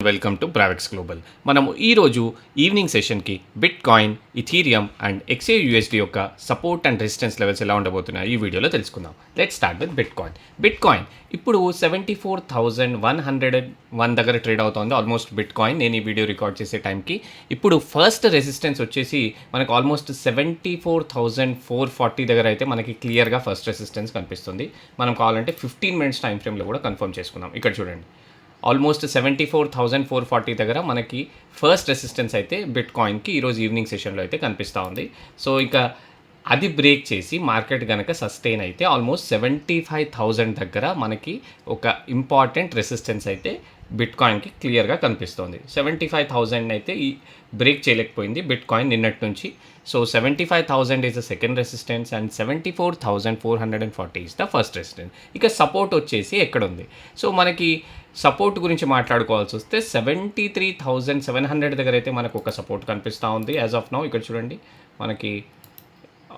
Welcome to బ్రావెక్స్ Global. మనము ఈరోజు evening సెషన్కి bitcoin, Ethereum and XAUSD యొక్క సపోర్ట్ అండ్ రెసిస్టెన్స్ లెవెల్స్ ఎలా ఉండబోతున్నాయి ఈ వీడియోలో తెలుసుకుందాం. Let start with bitcoin. Bitcoin ఇప్పుడు 74,101 దగ్గర ట్రేడ్ అవుతుంది ఆల్మోస్ట్ బిట్ కాయిన్. నేను ఈ వీడియో రికార్డ్ చేసే టైంకి ఇప్పుడు ఫస్ట్ రెసిస్టెన్స్ వచ్చేసి మనకు ఆల్మోస్ట్ 74,440 దగ్గర అయితే మనకి క్లియర్గా ఫస్ట్ రెసిస్టెన్స్ కనిపిస్తుంది. మనం కావాలంటే 15 మినిట్స్ టైం ఫ్రేమ్లో కూడా కన్ఫర్మ్ చేసుకుందాం. ఇక్కడ చూడండి, ఆల్మోస్ట్ 74,440 దగ్గర మనకి ఫస్ట్ రెసిస్టెన్స్ అయితే బిట్ కాయిన్కి ఈరోజు ఈవినింగ్ సెషన్లో అయితే కనిపిస్తూ ఉంది. సో ఇక అది బ్రేక్ చేసి మార్కెట్ కనుక సస్టైన్ అయితే ఆల్మోస్ట్ 75,000 దగ్గర మనకి ఒక ఇంపార్టెంట్ రెసిస్టెన్స్ అయితే బిట్ కాయిన్కి క్లియర్గా కనిపిస్తుంది. 75,000 అయితే ఈ బ్రేక్ చేయలేకపోయింది బిట్ కాయిన్ నిన్నటి నుంచి. So 75,000 is the second resistance and 74,440 is the first resistance. ఇక సపోర్ట్ వచ్చేసి ఎక్కడుంది? సో మనకి సపోర్ట్ గురించి మాట్లాడుకోవాల్సి వస్తే 73,700 దగ్గర అయితే మనకు ఒక సపోర్ట్ కనిపిస్తూ ఉంది యాజ్ ఆఫ్ నౌ. ఇక్కడ చూడండి, మనకి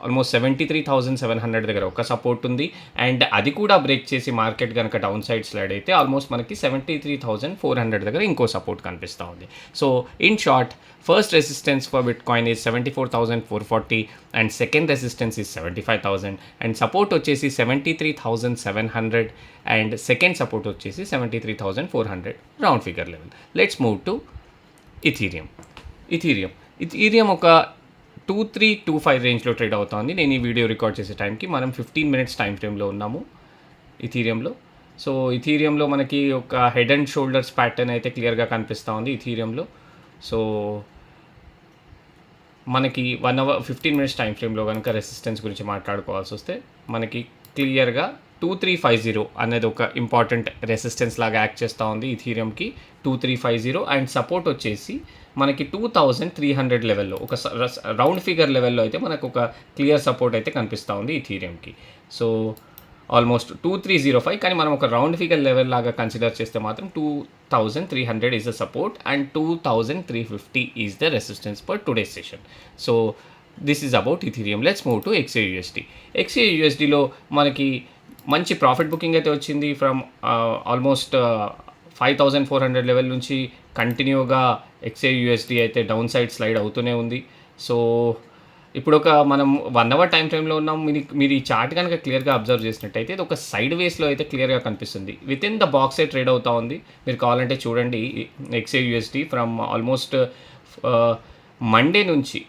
ఆల్మోస్ట్ 73,700 దగ్గర ఒక సపోర్ట్ ఉంది అండ్ అది కూడా బ్రేక్ చేసి మార్కెట్ కనుక డౌన్ సైడ్ స్లైడ్ అయితే ఆల్మోస్ట్ మనకి 73,400 దగ్గర ఇంకో సపోర్ట్ కనిపిస్తూ ఉంది. So in short, first resistance for bit coin is 74,440 and second resistance is 75,000 and support వచ్చేసి 73,700 అండ్ సెకండ్ సపోర్ట్ వచ్చేసి 73,400 round figure level. Let's move to Ethereum ఒక 2325 రేంజ్లో ట్రేడ్ అవుతుంది. నేను ఈ వీడియో రికార్డ్ చేసే టైంకి మనం 15 మినిట్స్ టైం ఫ్రేమ్లో ఉన్నాము ఇథీరియంలో. సో ఇథీరియంలో మనకి ఒక హెడ్ అండ్ షోల్డర్స్ ప్యాటర్న్ అయితే క్లియర్గా కనిపిస్తూ ఉంది ఇథీరియంలో. సో మనకి 1 అవర్ 15 మినిట్స్ టైం ఫ్రేమ్లో కనుక రెసిస్టెన్స్ గురించి మాట్లాడుకోవాల్సి వస్తే మనకి క్లియర్గా 2350 అనేది ఒక ఇంపార్టెంట్ రెసిస్టెన్స్ లాగా యాక్ట్ చేస్తూ ఉంది ఇథీరియంకి. 2350 అండ్ సపోర్ట్ వచ్చేసి మనకి 2300 లెవెల్లో ఒక రౌండ్ ఫిగర్ లెవెల్లో అయితే మనకు ఒక క్లియర్ సపోర్ట్ అయితే కనిపిస్తూ ఉంది ఇథీరియంకి. సో ఆల్మోస్ట్ 2305, కానీ మనం ఒక రౌండ్ ఫిగర్ లెవెల్ లాగా కన్సిడర్ చేస్తే మాత్రం 2300 is the support and 2350 is the resistance for today's session. So this is about Ethereum. Let's move to XAUSDలో మనకి మంచి ప్రాఫిట్ బుకింగ్ అయితే వచ్చింది ఫ్రమ్ ఆల్మోస్ట్ 5,400 లెవెల్ నుంచి కంటిన్యూగా XAUSD అయితే డౌన్ సైడ్ స్లైడ్ అవుతూనే ఉంది. సో ఇప్పుడు ఒక మనం 1 అవర్ టైం ఫ్రేమ్లో ఉన్నాం. మీరు ఈ చార్ట్ కనుక క్లియర్గా అబ్జర్వ్ చేసినట్టయితే ఇది ఒక సైడ్ వేస్లో అయితే క్లియర్గా కనిపిస్తుంది. విత్ ఇన్ ద బాక్సే ట్రేడ్ అవుతూ ఉంది. మీరు కావాలంటే చూడండి, XAUSD ఫ్రమ్ ఆల్మోస్ట్ మండే నుంచి,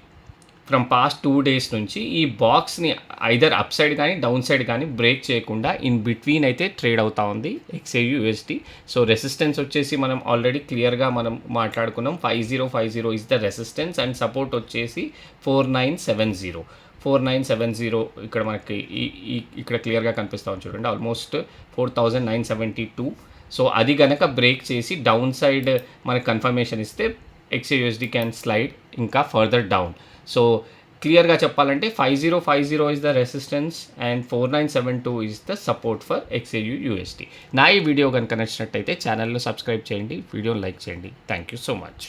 ఫ్రమ్ పాస్ట్ 2 డేస్ నుంచి ఈ బాక్స్ని ఐదర్ అప్ సైడ్ కానీ డౌన్ సైడ్ కానీ బ్రేక్ చేయకుండా ఇన్ బిట్వీన్ అయితే ట్రేడ్ అవుతూ ఉంది XAUSD. సో రెసిస్టెన్స్ వచ్చేసి మనం ఆల్రెడీ క్లియర్గా మనం మాట్లాడుకున్నాం. 5050 is the resistance and support వచ్చేసి 4970 ఇక్కడ మనకి ఇక్కడ క్లియర్గా కనిపిస్తూ ఉంది చూడండి, ఆల్మోస్ట్ 4,972. సో అది కనుక బ్రేక్ చేసి డౌన్ సైడ్ మనకు కన్ఫర్మేషన్ ఇస్తే XAUSD క్యాన్ స్లైడ్ ఇంకా ఫర్దర్ డౌన్. సో క్లియర్గా చెప్పాలంటే 5050 is the resistance and 4972 is the support for XAUSD. నా ఈ వీడియో కనుక నచ్చినట్టయితే ఛానల్ను సబ్స్క్రైబ్ చేయండి, వీడియోని లైక్ చేయండి. Thank you so much.